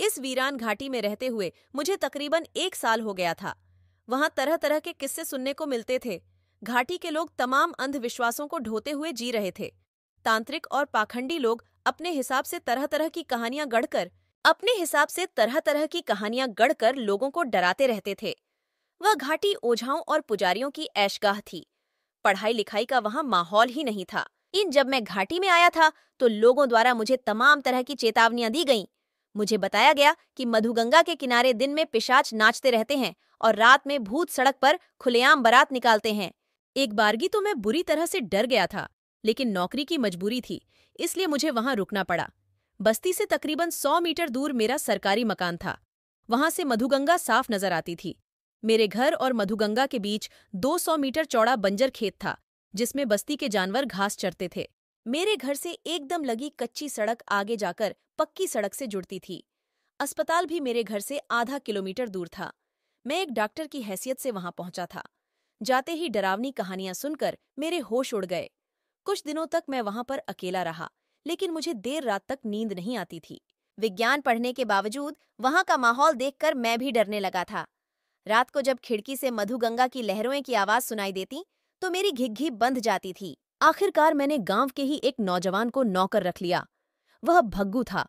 इस वीरान घाटी में रहते हुए मुझे तकरीबन 1 साल हो गया था। वहां तरह तरह के किस्से सुनने को मिलते थे। घाटी के लोग तमाम अंधविश्वासों को ढोते हुए जी रहे थे। तांत्रिक और पाखंडी लोग अपने हिसाब से तरह तरह की कहानियां गढ़कर लोगों को डराते रहते थे। वह घाटी ओझाओं और पुजारियों की ऐशगाह थी। पढ़ाई लिखाई का वहां माहौल ही नहीं था। जब मैं घाटी में आया था तो लोगों द्वारा मुझे तमाम तरह की चेतावनियां दी गईं। मुझे बताया गया कि मधुगंगा के किनारे दिन में पिशाच नाचते रहते हैं और रात में भूत सड़क पर खुलेआम बारात निकालते हैं। एक बारगी तो मैं बुरी तरह से डर गया था, लेकिन नौकरी की मजबूरी थी, इसलिए मुझे वहां रुकना पड़ा। बस्ती से तकरीबन 100 मीटर दूर मेरा सरकारी मकान था। वहां से मधुगंगा साफ नजर आती थी। मेरे घर और मधुगंगा के बीच 200 मीटर चौड़ा बंजर खेत था, जिसमें बस्ती के जानवर घास चरते थे। मेरे घर से एकदम लगी कच्ची सड़क आगे जाकर पक्की सड़क से जुड़ती थी। अस्पताल भी मेरे घर से आधा किलोमीटर दूर था। मैं एक डॉक्टर की हैसियत से वहां पहुंचा था। जाते ही डरावनी कहानियां सुनकर मेरे होश उड़ गए। कुछ दिनों तक मैं वहां पर अकेला रहा, लेकिन मुझे देर रात तक नींद नहीं आती थी। विज्ञान पढ़ने के बावजूद वहां का माहौल देखकर मैं भी डरने लगा था। रात को जब खिड़की से मधुगंगा की लहरों की आवाज सुनाई देती तो मेरी घिघी बंध जाती थी। आखिरकार मैंने गांव के ही एक नौजवान को नौकर रख लिया। वह भग्गू था।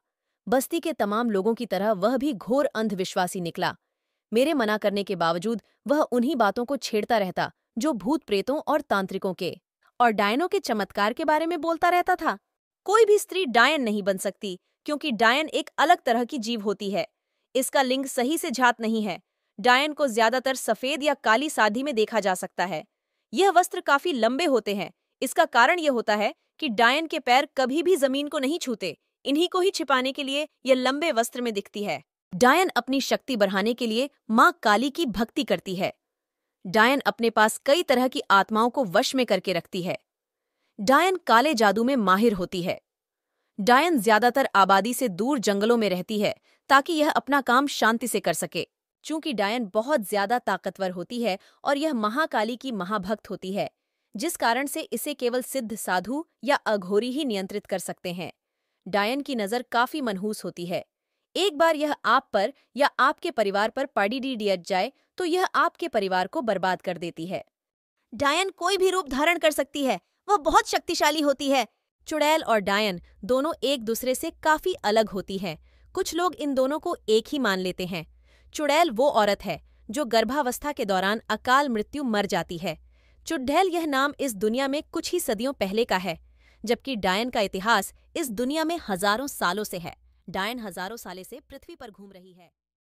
बस्ती के तमाम लोगों की तरह वह भी घोर अंधविश्वासी निकला। मेरे मना करने के बावजूद वह उन्हीं बातों को छेड़ता रहता जो भूत प्रेतों और तांत्रिकों के और डायनों के चमत्कार के बारे में बोलता रहता था। कोई भी स्त्री डायन नहीं बन सकती, क्योंकि डायन एक अलग तरह की जीव होती है। इसका लिंग सही से जात नहीं है। डायन को ज्यादातर सफेद या काली सादी में देखा जा सकता है। यह वस्त्र काफी लंबे होते हैं। इसका कारण यह होता है कि डायन के पैर कभी भी जमीन को नहीं छूते। इन्हीं को ही छिपाने के लिए यह लंबे वस्त्र में दिखती है। डायन अपनी शक्ति बढ़ाने के लिए मां काली की भक्ति करती है। डायन अपने पास कई तरह की आत्माओं को वश में करके रखती है। डायन काले जादू में माहिर होती है। डायन ज्यादातर आबादी से दूर जंगलों में रहती है ताकि यह अपना काम शांति से कर सके। चूंकि डायन बहुत ज्यादा ताकतवर होती है और यह महाकाली की महाभक्त होती है, जिस कारण से इसे केवल सिद्ध साधु या अघोरी ही नियंत्रित कर सकते हैं। डायन की नजर काफी मनहूस होती है। एक बार यह आप पर या आपके परिवार पर पड़ी डियट जाए तो यह आपके परिवार को बर्बाद कर देती है। डायन कोई भी रूप धारण कर सकती है। वह बहुत शक्तिशाली होती है। चुड़ैल और डायन दोनों एक दूसरे से काफी अलग होती हैं। कुछ लोग इन दोनों को एक ही मान लेते हैं। चुड़ैल वो औरत है जो गर्भावस्था के दौरान अकाल मृत्यु मर जाती है। चुड़ैल यह नाम इस दुनिया में कुछ ही सदियों पहले का है, जबकि डायन का इतिहास इस दुनिया में हजारों सालों से है। डायन हजारों सालों से पृथ्वी पर घूम रही है।